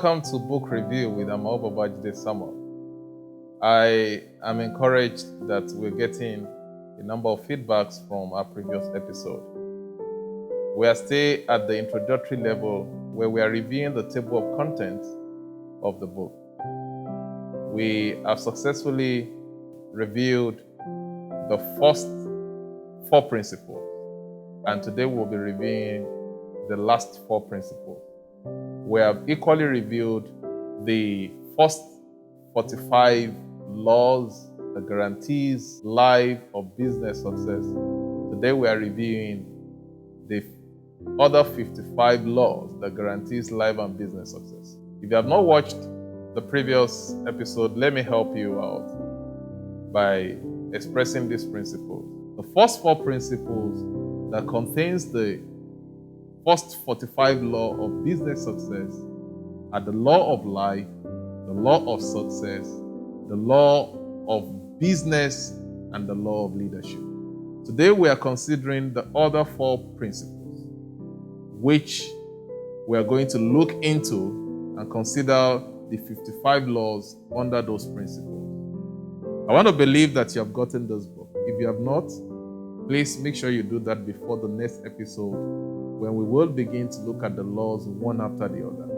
Welcome to Book Review with Amao Babajide Samuel. I am encouraged that we're getting a number of feedbacks from our previous episode. We are still at the introductory level where we are reviewing the table of contents of the book. We have successfully reviewed the first 4 principles, and today we'll be reviewing the last 4 principles. We have equally reviewed the first 45 laws that guarantees life or business success. Today we are reviewing the other 55 laws that guarantees life and business success. If you have not watched the previous episode, let me help you out by expressing these principles. The first 4 principles that contains the first 45 law of business success are the law of life, the law of success, the law of business, and the law of leadership. Today we are considering the other 4 principles, which we are going to look into and consider the 55 laws under those principles. I want to believe that you have gotten this book. If you have not, please make sure you do that before the next episode, when we will begin to look at the laws one after the other.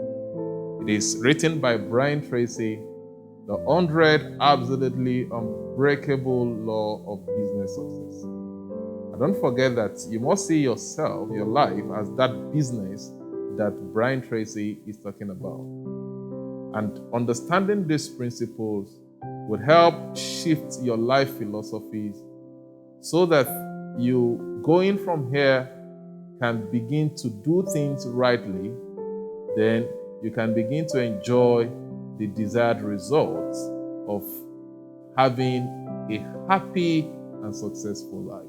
It is written by Brian Tracy, the 100 absolutely unbreakable law of business success. And don't forget that you must see yourself, your life, as that business that Brian Tracy is talking about. And understanding these principles would help shift your life philosophies so that you, going from here, can begin to do things rightly. Then you can begin to enjoy the desired results of having a happy and successful life.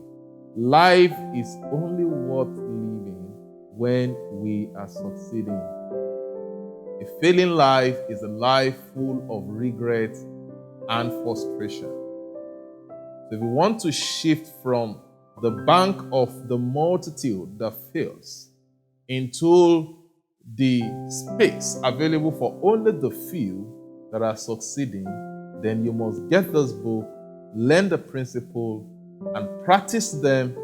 Life is only worth living when we are succeeding. A failing life is a life full of regret and frustration. So if we want to shift from the bank of the multitude that fails into the space available for only the few that are succeeding, then you must get this book, learn the principle, and practice them,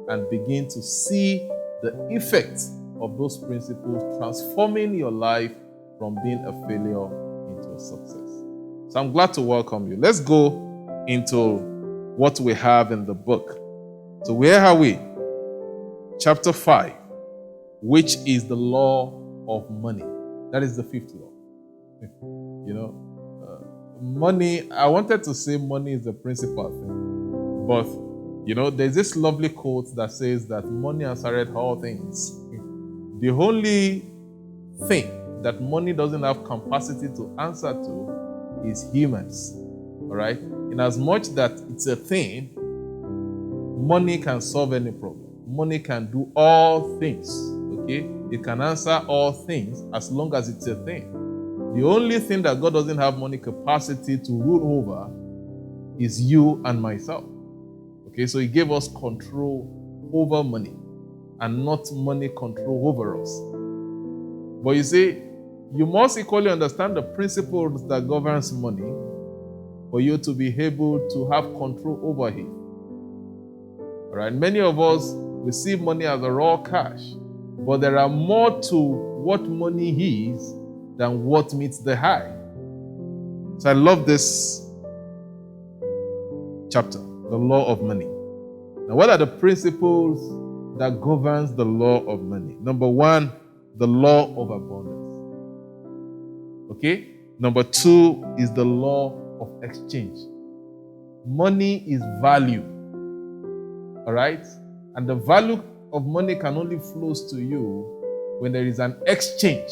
and begin to see the effect of those principles transforming your life from being a failure into a success. So I'm glad to welcome you. Let's go into what we have in the book. So where are we? Chapter 5, which is the law of money. That is the 5th law. Money, I wanted to say money is the principal thing. But, there's this lovely quote that says that money answereth all things. The only thing that money doesn't have capacity to answer to is humans. All right? In as much that it's a thing, money can solve any problem. Money can do all things, okay? It can answer all things as long as it's a thing. The only thing that God doesn't have money capacity to rule over is you and myself, okay? So He gave us control over money and not money control over us. But you see, you must equally understand the principles that governs money for you to be able to have control over it. All right, many of us, we see money as a raw cash, but there are more to what money is than what meets the eye. So I love this chapter, the law of money. Now, what are the principles that governs the law of money? Number 1, the law of abundance. Okay? Number 2 is the law of exchange. Money is value. All right? And the value of money can only flow to you when there is an exchange.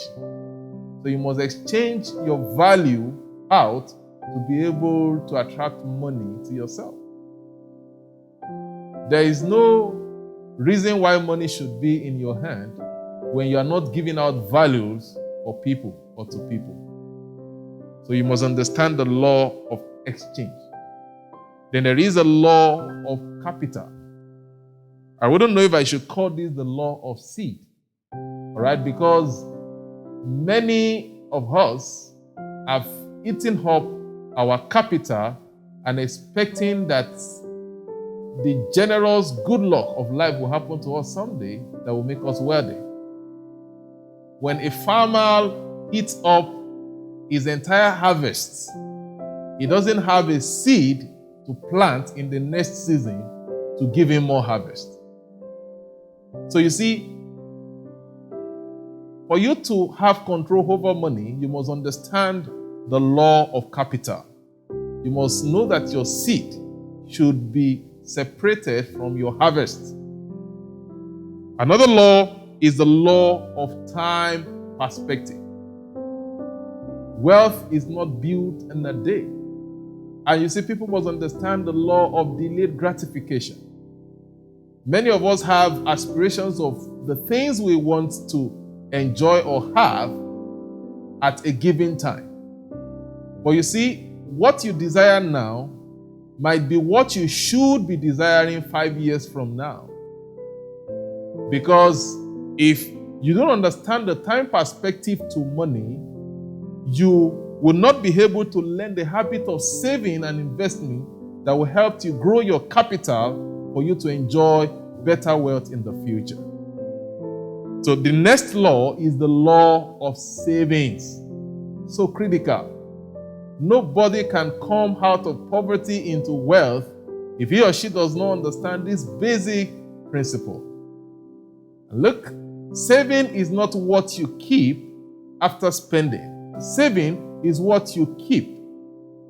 So you must exchange your value out to be able to attract money to yourself. There is no reason why money should be in your hand when you are not giving out values for people or to people. So you must understand the law of exchange. Then there is a law of capital. I wouldn't know if I should call this the law of seed. All right? Because many of us have eaten up our capital and expecting that the generous good luck of life will happen to us someday that will make us wealthy. When a farmer eats up his entire harvest, he doesn't have a seed to plant in the next season to give him more harvest. So you see, for you to have control over money, you must understand the law of capital. You must know that your seed should be separated from your harvest. Another law is the law of time perspective. Wealth is not built in a day. And you see, people must understand the law of delayed gratification. Many of us have aspirations of the things we want to enjoy or have at a given time. But you see, what you desire now might be what you should be desiring 5 years from now. Because if you don't understand the time perspective to money, you will not be able to learn the habit of saving and investing that will help you grow your capital for you to enjoy better wealth in the future. So the next law is the law of savings. So critical. Nobody can come out of poverty into wealth if he or she does not understand this basic principle. Look, saving is not what you keep after spending. Saving is what you keep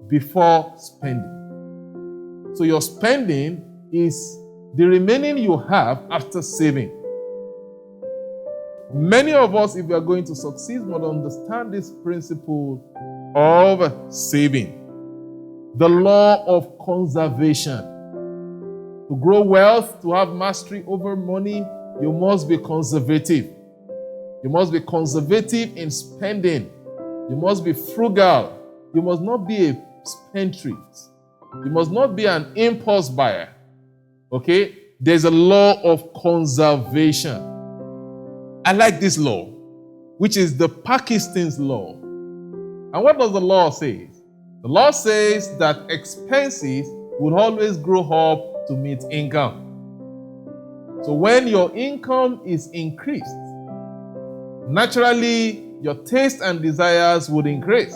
before spending. So your spending is the remaining you have after saving. Many of us, if we are going to succeed, must understand this principle of saving. The law of conservation. To grow wealth, to have mastery over money, you must be conservative. You must be conservative in spending. You must be frugal. You must not be a spendthrift. You must not be an impulse buyer. Okay? There's a law of conservation. I like this law, which is the Pakistan's law. And what does the law say? The law says that expenses would always grow up to meet income. So when your income is increased, naturally your taste and desires would increase.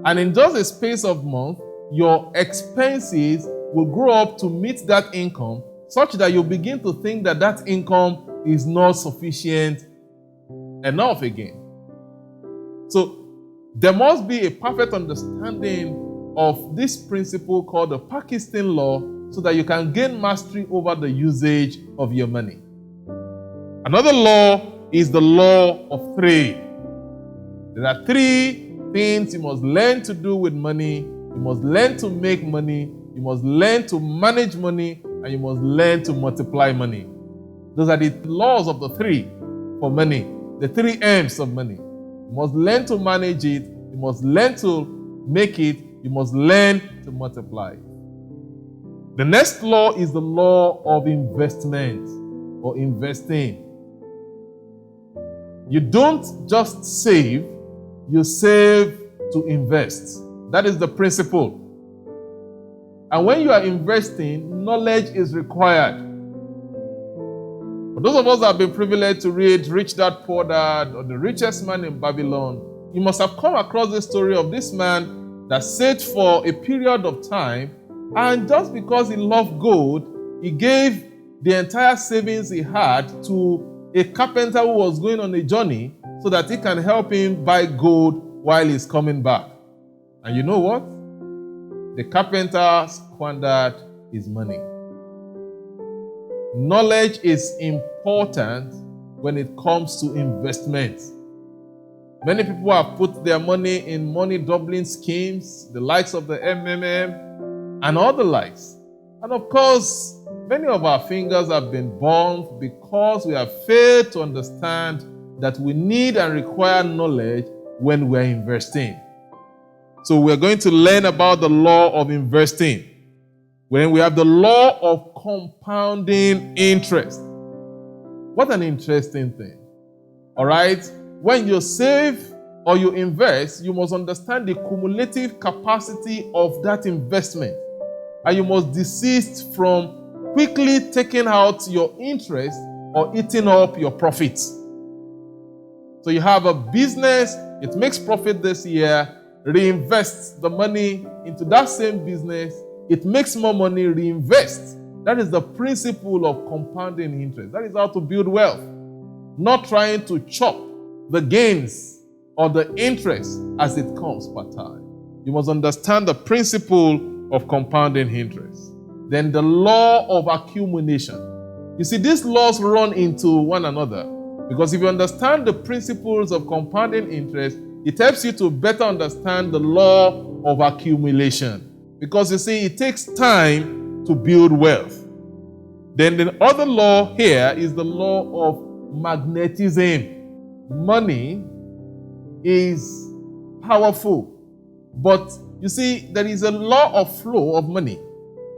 And in just a space of months, your expenses will grow up to meet that income, such that you begin to think that that income is not sufficient enough again. So there must be a perfect understanding of this principle called the Pakistan law so that you can gain mastery over the usage of your money. Another law is the law of three. There are three things you must learn to do with money. You must learn to make money. You must learn to manage money. And you must learn to multiply money. Those are the laws of the three for money. The three M's of money. You must learn to manage it. You must learn to make it. You must learn to multiply it. The next law is the law of investment or investing. You don't just save, you save to invest. That is the principle. And when you are investing, knowledge is required. For those of us that have been privileged to read Rich Dad, Poor Dad, or The Richest Man in Babylon, you must have come across the story of this man that saved for a period of time, and just because he loved gold, he gave the entire savings he had to a carpenter who was going on a journey so that he can help him buy gold while he's coming back. And you know what? The carpenter squandered his money. Knowledge is important when it comes to investment. Many people have put their money in money doubling schemes, the likes of the MMM and all the likes. And of course, many of our fingers have been burned because we have failed to understand that we need and require knowledge when we're investing. So we're going to learn about the law of investing. When we have the law of compounding interest. What an interesting thing. All right? When you save or you invest, you must understand the cumulative capacity of that investment. And you must desist from quickly taking out your interest or eating up your profits. So you have a business, it makes profit this year, reinvest the money into that same business, it makes more money, reinvest. That is the principle of compounding interest. That is how to build wealth. Not trying to chop the gains or the interest as it comes per time. You must understand the principle of compounding interest. Then the law of accumulation. You see, these laws run into one another, because if you understand the principles of compounding interest, it helps you to better understand the law of accumulation. Because you see, it takes time to build wealth. Then the other law here is the law of magnetism. Money is powerful, but you see, there is a law of flow of money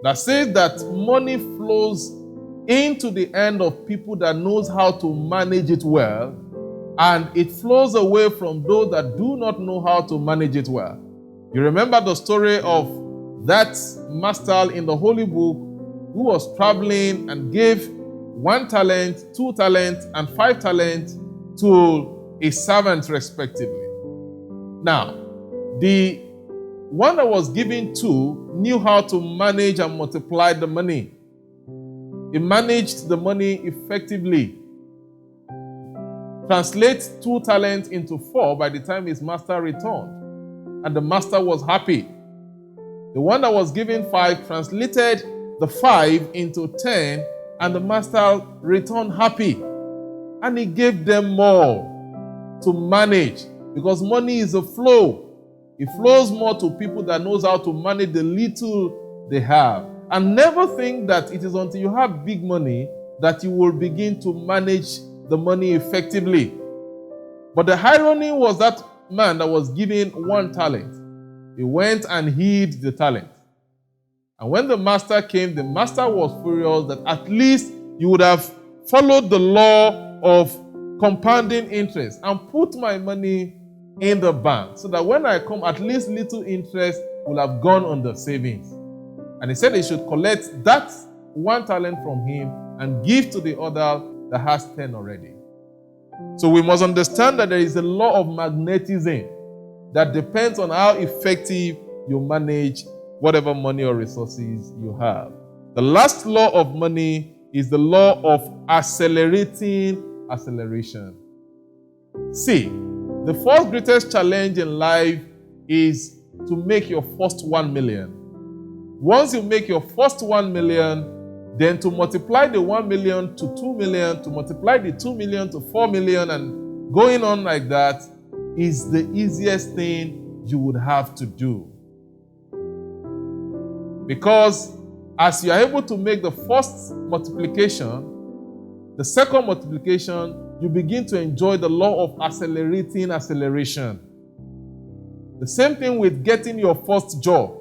that says that money flows into the hand of people that knows how to manage it well, and it flows away from those that do not know how to manage it well. You remember the story of that master in the Holy Book who was traveling and gave 1 talent, 2 talents, and 5 talents to a servant respectively. Now, the one that was given 2 knew how to manage and multiply the money. He managed the money effectively. Translate 2 talents into 4 by the time his master returned. And the master was happy. The one that was given 5 translated the 5 into 10, and the master returned happy. And he gave them more to manage, because money is a flow. It flows more to people that knows how to manage the little they have. And never think that it is until you have big money that you will begin to manage the money effectively. But the irony was that man that was given 1 talent, he went and hid the talent. And when the master came, the master was furious that at least you would have followed the law of compounding interest and put my money in the bank, so that when I come, at least little interest will have gone on the savings. And he said he should collect that 1 talent from him and give to the other that has 10 already. So we must understand that there is a law of magnetism that depends on how effective you manage whatever money or resources you have. The last law of money is the law of accelerating acceleration. See, the first greatest challenge in life is to make your first 1 million. Once you make your first 1 million, then to multiply the 1 million to 2 million, to multiply the 2 million to 4 million, and going on like that is the easiest thing you would have to do. Because as you are able to make the first multiplication, the second multiplication, you begin to enjoy the law of accelerating acceleration. The same thing with getting your first job.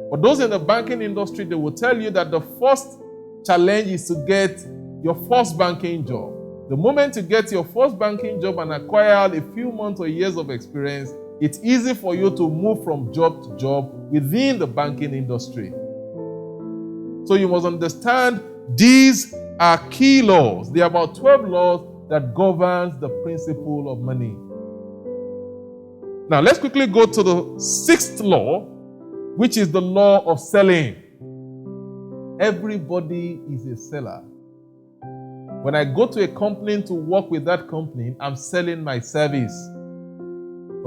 For those in the banking industry, they will tell you that the first challenge is to get your first banking job. The moment you get your first banking job and acquire a few months or years of experience, it's easy for you to move from job to job within the banking industry. So you must understand these are key laws. There are about 12 laws that governs the principle of money. Now let's quickly go to the 6th law, which is the law of selling. Everybody is a seller. When I go to a company to work with that company, I'm selling my service.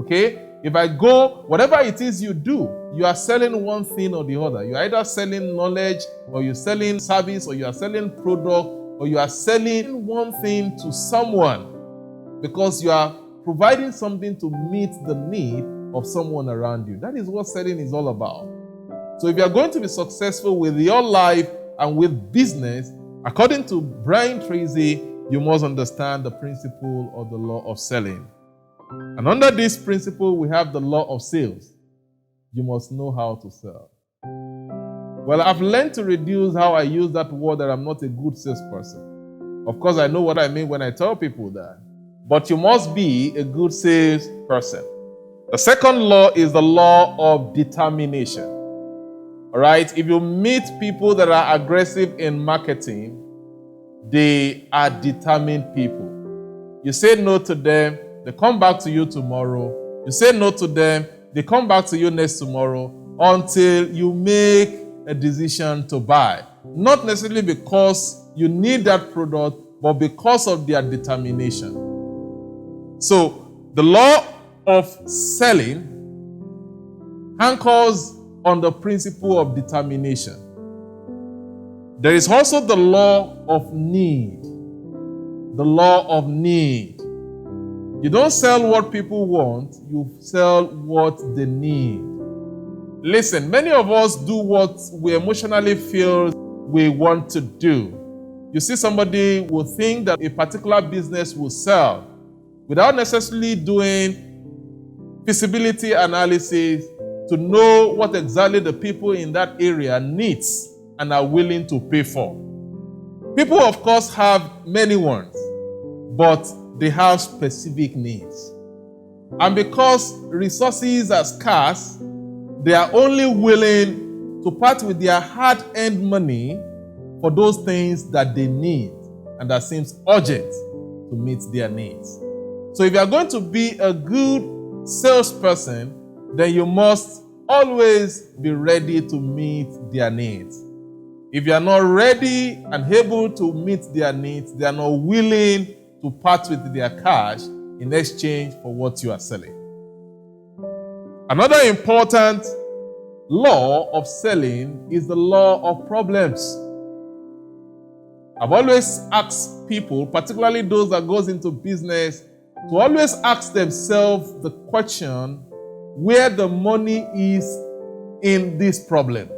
Okay? If I go, whatever it is you do, you are selling one thing or the other. You're either selling knowledge, or you're selling service, or you are selling product, or you are selling one thing to someone because you are providing something to meet the need of someone around you. That is what selling is all about. So if you are going to be successful with your life and with business, according to Brian Tracy, you must understand the principle of the law of selling. And under this principle, we have the law of sales. You must know how to sell. Well, I've learned to reduce how I use that word that I'm not a good salesperson. Of course, I know what I mean when I tell people that. but you must be a good salesperson. The second law is the law of determination. All right? If you meet people that are aggressive in marketing, they are determined people. You say no to them, they come back to you tomorrow. You say no to them, they come back to you next tomorrow until you make a decision to buy. Not necessarily because you need that product, but because of their determination. So, the law of selling anchors on the principle of determination. There is also the law of need. The law of need. You don't sell what people want, you sell what they need. Listen, many of us do what we emotionally feel we want to do. You see, somebody will think that a particular business will sell without necessarily doing feasibility analysis to know what exactly the people in that area needs and are willing to pay for. People, of course, have many wants, but they have specific needs. And because resources are scarce, they are only willing to part with their hard-earned money for those things that they need and that seems urgent to meet their needs. So if you are going to be a good salesperson, then you must always be ready to meet their needs. If you are not ready and able to meet their needs, they are not willing to part with their cash in exchange for what you are selling. Another important law of selling is the law of problems. I've always asked people, particularly those that goes into business, to always ask themselves the question, where the money is in this problem.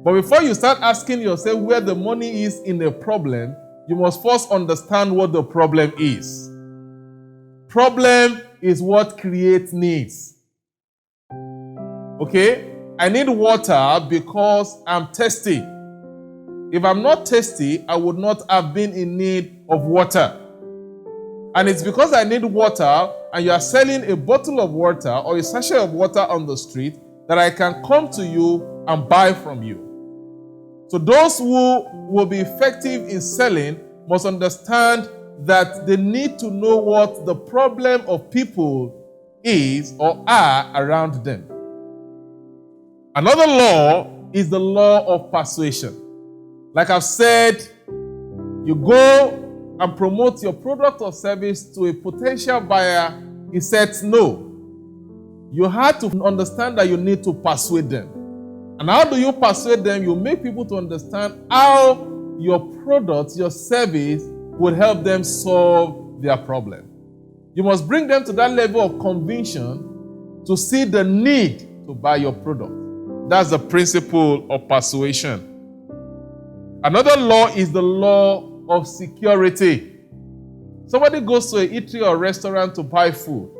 But before you start asking yourself where the money is in a problem, you must first understand what the problem is. Problem is what creates needs. Okay? I need water because I'm thirsty. If I'm not thirsty, I would not have been in need of water. And it's because I need water and you are selling a bottle of water or a sachet of water on the street that I can come to you and buy from you. So those who will be effective in selling must understand that they need to know what the problem of people is or are around them. Another law is the law of persuasion. Like I've said, you go and promote your product or service to a potential buyer, he says no. You have to understand that you need to persuade them. And how do you persuade them? You make people to understand how your product, your service will help them solve their problem. You must bring them to that level of conviction to see the need to buy your product. That's the principle of persuasion. Another law is the law of security. Somebody goes to an eatery or restaurant to buy food.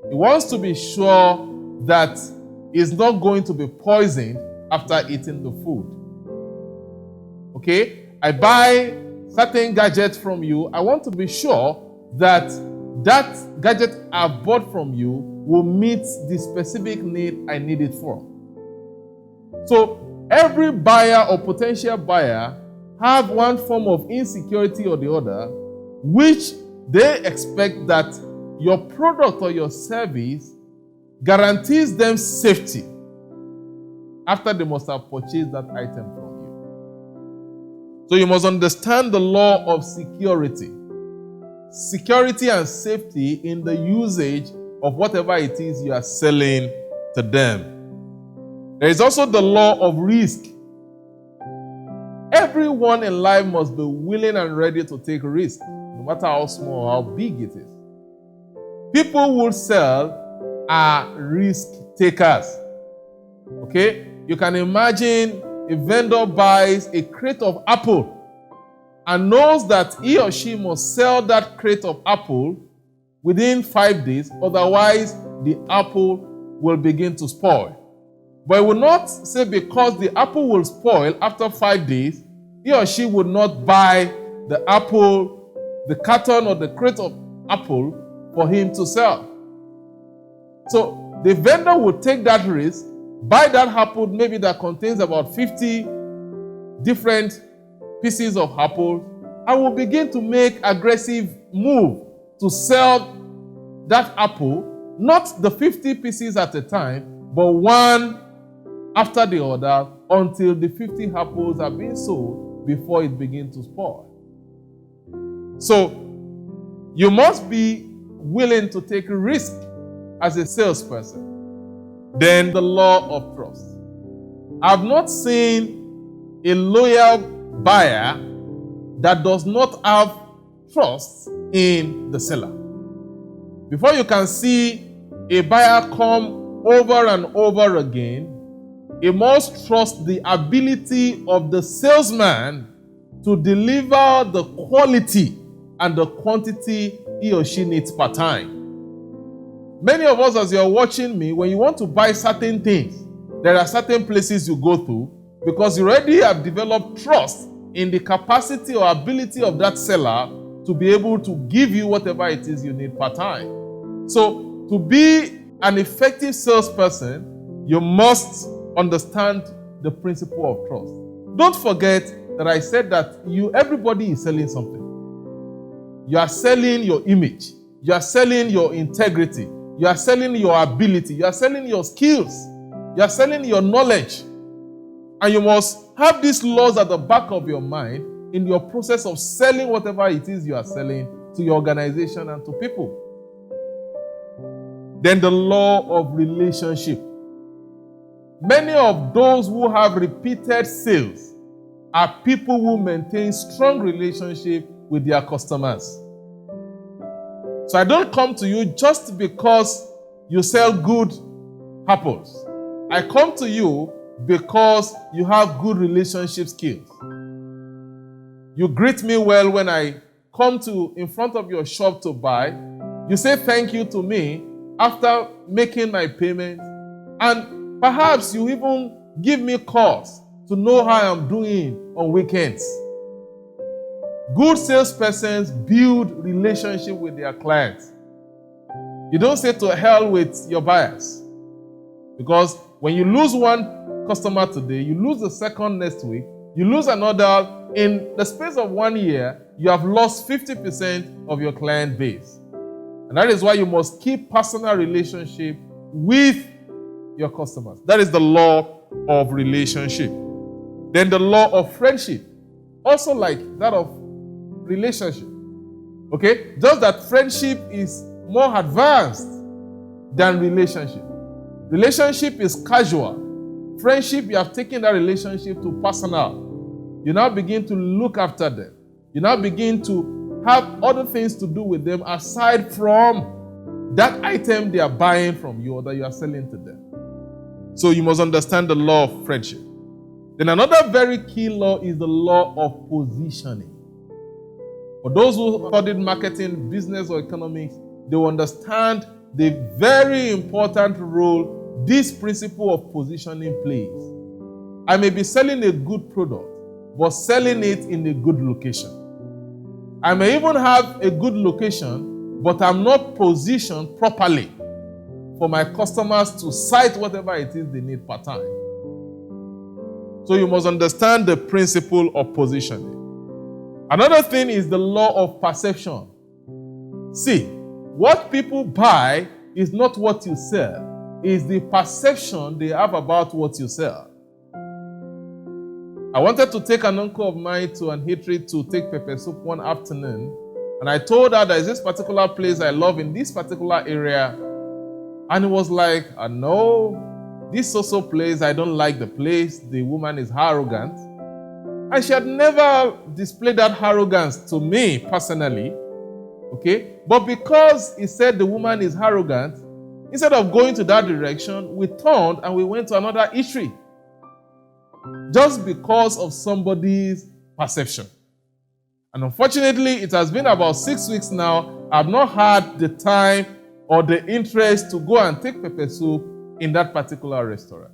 He wants to be sure that he's not going to be poisoned after eating the food. Okay? I buy certain gadgets from you. I want to be sure that that gadget I bought from you will meet the specific need I need it for. So every buyer or potential buyer have one form of insecurity or the other, which they expect that your product or your service guarantees them safety after they must have purchased that item from you. So you must understand the law of security. Security and safety in the usage of whatever it is you are selling to them. There is also the law of risk. Everyone in life must be willing and ready to take risk, no matter how small or how big it is. People who sell are risk takers. Okay? You can imagine a vendor buys a crate of apple and knows that he or she must sell that crate of apple within 5 days, otherwise the apple will begin to spoil. But he will not say because the apple will spoil after 5 days, he or she would not buy the apple the carton or the crate of apple for him to sell. So the vendor would take that risk, buy that apple maybe that contains about 50 different pieces of apple, and will begin to make aggressive move to sell that apple, not the 50 pieces at a time, but one after the other until the 50 apples are being sold before it begins to spoil. So you must be willing to take a risk as a salesperson. Then the law of trust. I've not seen a loyal buyer that does not have trust in the seller. Before you can see a buyer come over and over again, he must trust the ability of the salesman to deliver the quality and the quantity he or she needs per time. Many of us, as you're watching me, when you want to buy certain things, there are certain places you go to because you already have developed trust in the capacity or ability of that seller to be able to give you whatever it is you need per time. So to be an effective salesperson, you must understand the principle of trust. Don't forget that I said that everybody is selling something. You are selling your image. You are selling your integrity. You are selling your ability. You are selling your skills. You are selling your knowledge. And you must have these laws at the back of your mind in your process of selling whatever it is you are selling to your organization and to people. Then the law of relationship. Many of those who have repeated sales are people who maintain strong relationship with their customers. So I don't come to you just because you sell good apples. I come to you because you have good relationship skills. You greet me well when I come to in front of your shop to buy. You say thank you to me after making my payment, and perhaps you even give me calls to know how I'm doing on weekends. Good salespersons build relationship with their clients. You don't say to hell with your buyers, because when you lose one customer today, you lose the second next week, you lose another. In the space of 1 year, you have lost 50% of your client base. And that is why you must keep personal relationship with your customers. That is the law of relationship. Then the law of friendship, also like that of relationship. Okay? Just that friendship is more advanced than relationship. Relationship is casual. Friendship, you have taken that relationship to personal. You now begin to look after them. You now begin to have other things to do with them aside from that item they are buying from you or that you are selling to them. So you must understand the law of friendship. Then another very key law is the law of positioning. For those who studied marketing, business, or economics, they will understand the very important role this principle of positioning plays. I may be selling a good product, but selling it in a good location. I may even have a good location, but I'm not positioned properly for my customers to cite whatever it is they need per time. So you must understand the principle of positioning. Another thing is the law of perception. See, what people buy is not what you sell, it's the perception they have about what you sell. I wanted to take an uncle of mine to an eatery to take pepper soup one afternoon, and I told her there is this particular place I love in this particular area, and it was like, no, this so-so place, I don't like the place, the woman is arrogant. And she had never displayed that arrogance to me personally, okay? But because he said the woman is arrogant, instead of going to that direction, we turned and we went to another eatery. Just because of somebody's perception. And unfortunately, it has been about 6 weeks now. I've not had the time or the interest to go and take pepper soup in that particular restaurant.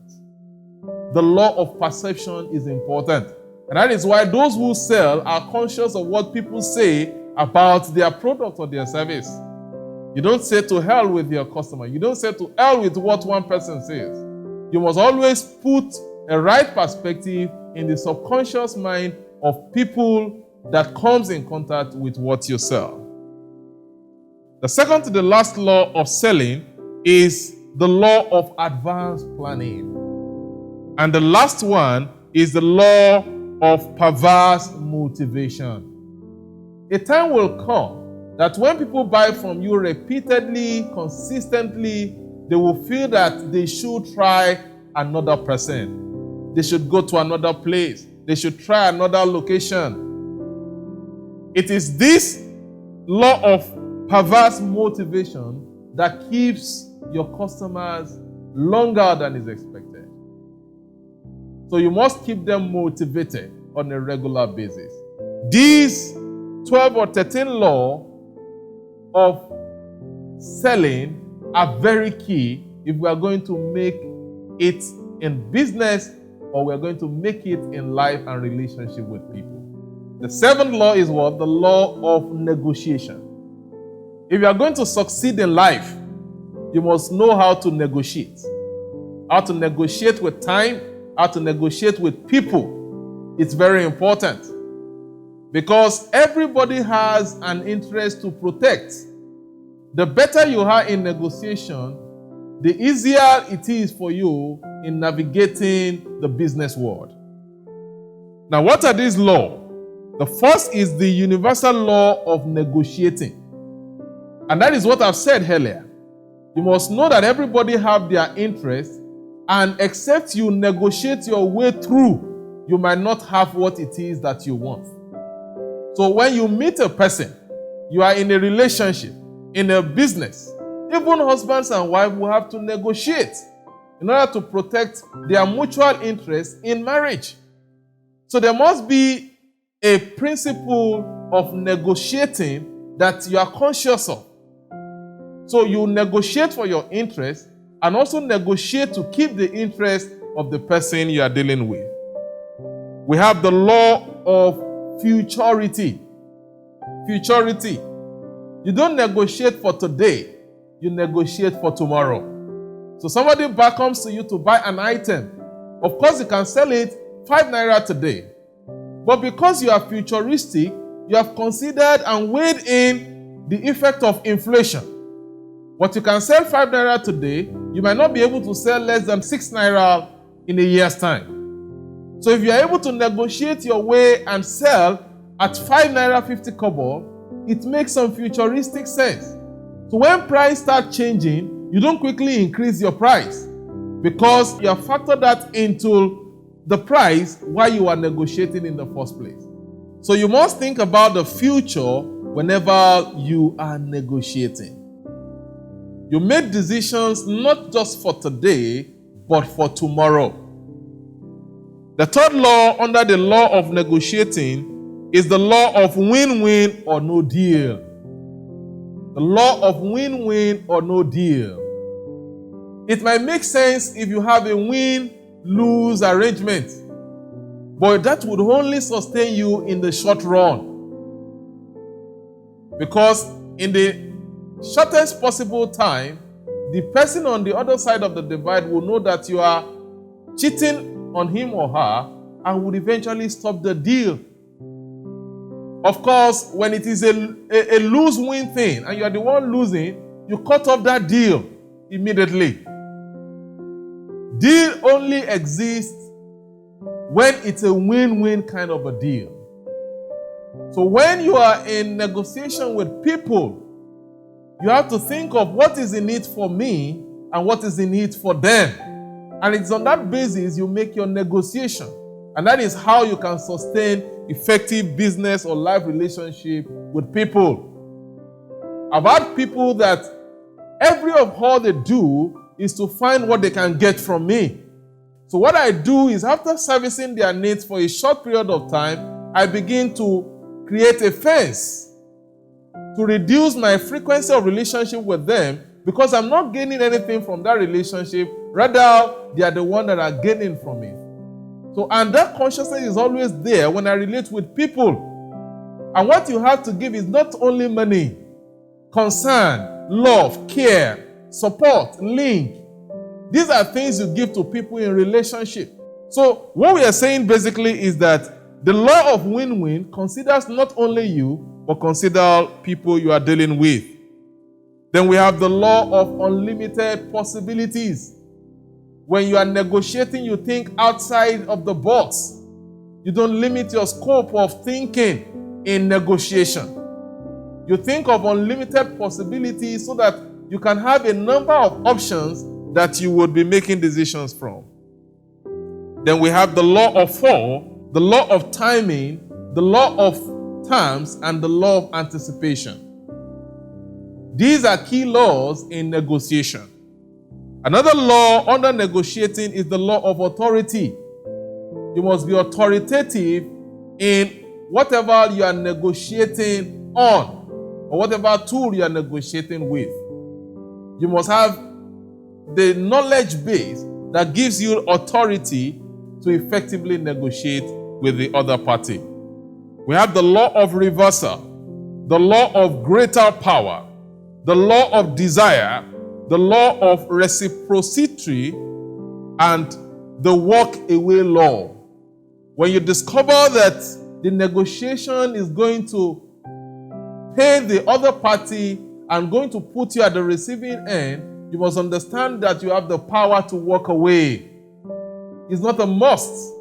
The law of perception is important. And that is why those who sell are conscious of what people say about their product or their service. You don't say to hell with your customer. You don't say to hell with what one person says. You must always put a right perspective in the subconscious mind of people that comes in contact with what you sell. The second to the last law of selling is the law of advanced planning. And the last one is the law of perverse motivation. A time will come that when people buy from you repeatedly, consistently, they will feel that they should try another person. They should go to another place. They should try another location. It is this law of perverse motivation that keeps your customers longer than is expected. So you must keep them motivated on a regular basis. These 12 or 13 laws of selling are very key if we are going to make it in business or we are going to make it in life and relationship with people. The seventh law is what? The law of negotiation. If you are going to succeed in life, you must know how to negotiate. How to negotiate with time, how to negotiate with people. It's very important. Because everybody has an interest to protect. The better you are in negotiation, the easier it is for you in navigating the business world. Now, what are these laws? The first is the universal law of negotiating. And that is what I've said earlier. You must know that everybody have their interests, and except you negotiate your way through, you might not have what it is that you want. So when you meet a person, you are in a relationship, in a business, even husbands and wives will have to negotiate in order to protect their mutual interests in marriage. So there must be a principle of negotiating that you are conscious of. So you negotiate for your interest and also negotiate to keep the interest of the person you are dealing with. We have the law of futurity. Futurity. You don't negotiate for today, you negotiate for tomorrow. So somebody back comes to you to buy an item. Of course, you can sell it 5 naira today. But because you are futuristic, you have considered and weighed in the effect of inflation. What you can sell 5 naira today, you might not be able to sell less than 6 naira in a year's time. So if you are able to negotiate your way and sell at 5 naira 50 kobo, it makes some futuristic sense. So when price starts changing, you don't quickly increase your price because you have factored that into the price while you are negotiating in the first place. So you must think about the future whenever you are negotiating. You make decisions not just for today, but for tomorrow. The third law under the law of negotiating is the law of win-win or no deal. The law of win-win or no deal. It might make sense if you have a win-lose arrangement, but that would only sustain you in the short run. Because in the shortest possible time, the person on the other side of the divide will know that you are cheating on him or her and would eventually stop the deal. Of course, when it is a lose-win thing and you are the one losing, you cut off that deal immediately. Deal only exists when it's a win-win kind of a deal. So when you are in negotiation with people, you have to think of what is in it for me and what is in it for them. And it's on that basis you make your negotiation. And that is how you can sustain effective business or life relationship with people. I've had people that every of all they do is to find what they can get from me. So what I do is after servicing their needs for a short period of time, I begin to create a fence to reduce my frequency of relationship with them because I'm not gaining anything from that relationship. Rather, they are the ones that are gaining from it. So, and that consciousness is always there when I relate with people. And what you have to give is not only money, concern, love, care, support, link. These are things you give to people in relationship. So what we are saying basically is that the law of win-win considers not only you, but consider people you are dealing with. Then we have the law of unlimited possibilities. When you are negotiating, you think outside of the box. You don't limit your scope of thinking in negotiation. You think of unlimited possibilities so that you can have a number of options that you would be making decisions from. Then we have the law of four, the law of timing, the law of terms, and the law of anticipation. These are key laws in negotiation. Another law under negotiating is the law of authority. You must be authoritative in whatever you are negotiating on, or whatever tool you are negotiating with. You must have the knowledge base that gives you authority to effectively negotiate with the other party. We have the law of reversal, the law of greater power, the law of desire, the law of reciprocity, and the walk-away law. When you discover that the negotiation is going to pay the other party and going to put you at the receiving end, you must understand that you have the power to walk away. It's not a must.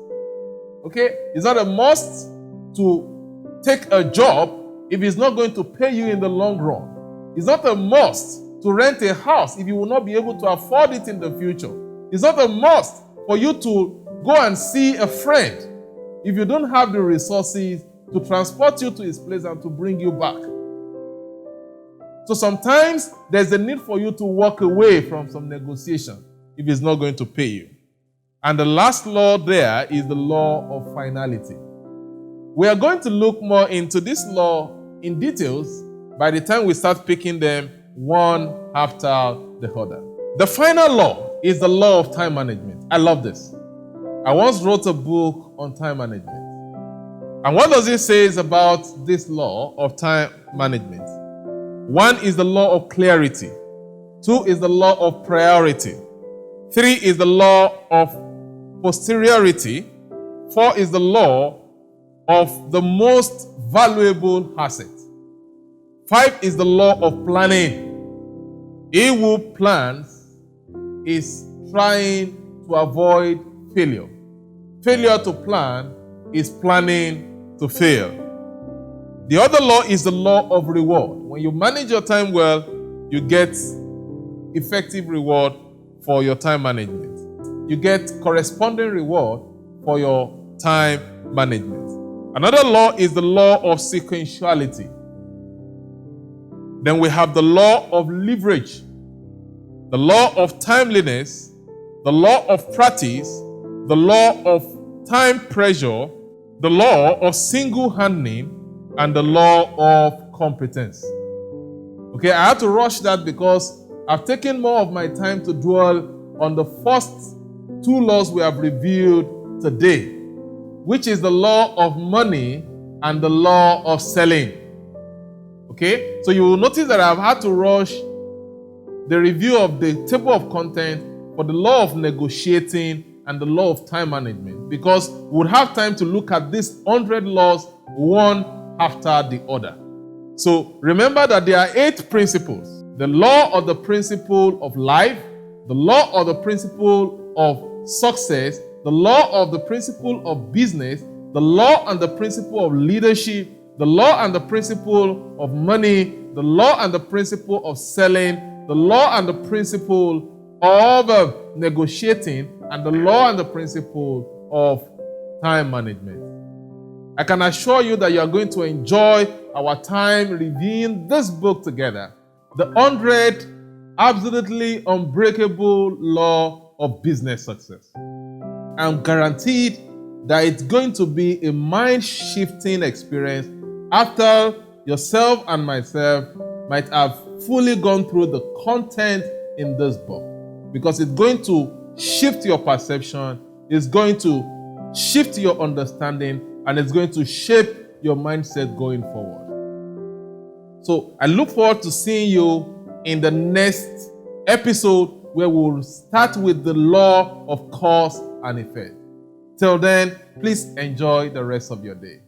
Okay? It's not a must to take a job if it's not going to pay you in the long run. It's not a must to rent a house if you will not be able to afford it in the future. It's not a must for you to go and see a friend if you don't have the resources to transport you to his place and to bring you back. So sometimes there's a need for you to walk away from some negotiation if it's not going to pay you. And the last law there is the law of finality. We are going to look more into this law in details by the time we start picking them one after the other. The final law is the law of time management. I love this. I once wrote a book on time management. And what does it say about this law of time management? One is the law of clarity. Two is the law of priority. Three is the law of posteriority. Four is the law of the most valuable asset. Five is the law of planning. He who plans is trying to avoid failure. Failure to plan is planning to fail. The other law is the law of reward. When you manage your time well, you get effective reward for your time management. You get corresponding reward for your time management. Another law is the law of sequentiality. Then we have the law of leverage, the law of timeliness, the law of practice, the law of time pressure, the law of single-handling, and the law of competence. Okay, I had to rush that because I've taken more of my time to dwell on the first two laws we have reviewed today, which is the law of money and the law of selling. Okay, so you will notice that I've had to rush the review of the table of content for the law of negotiating and the law of time management, because we would have time to look at these 100 laws one after the other. So remember that there are 8 principles. The law of the principle of life, the law of the principle of success, the law of the principle of business, the law and the principle of leadership, the law and the principle of money, the law and the principle of selling, the law and the principle of negotiating, and the law and the principle of time management. I can assure you that you are going to enjoy our time reviewing this book together, The 100 Absolutely Unbreakable Law of Business Success. I'm guaranteed that it's going to be a mind-shifting experience after yourself and myself might have fully gone through the content in this book, because it's going to shift your perception, it's going to shift your understanding, and it's going to shape your mindset going forward. So I look forward to seeing you in the next episode where we'll start with the law of cause and effect. Till then, please enjoy the rest of your day.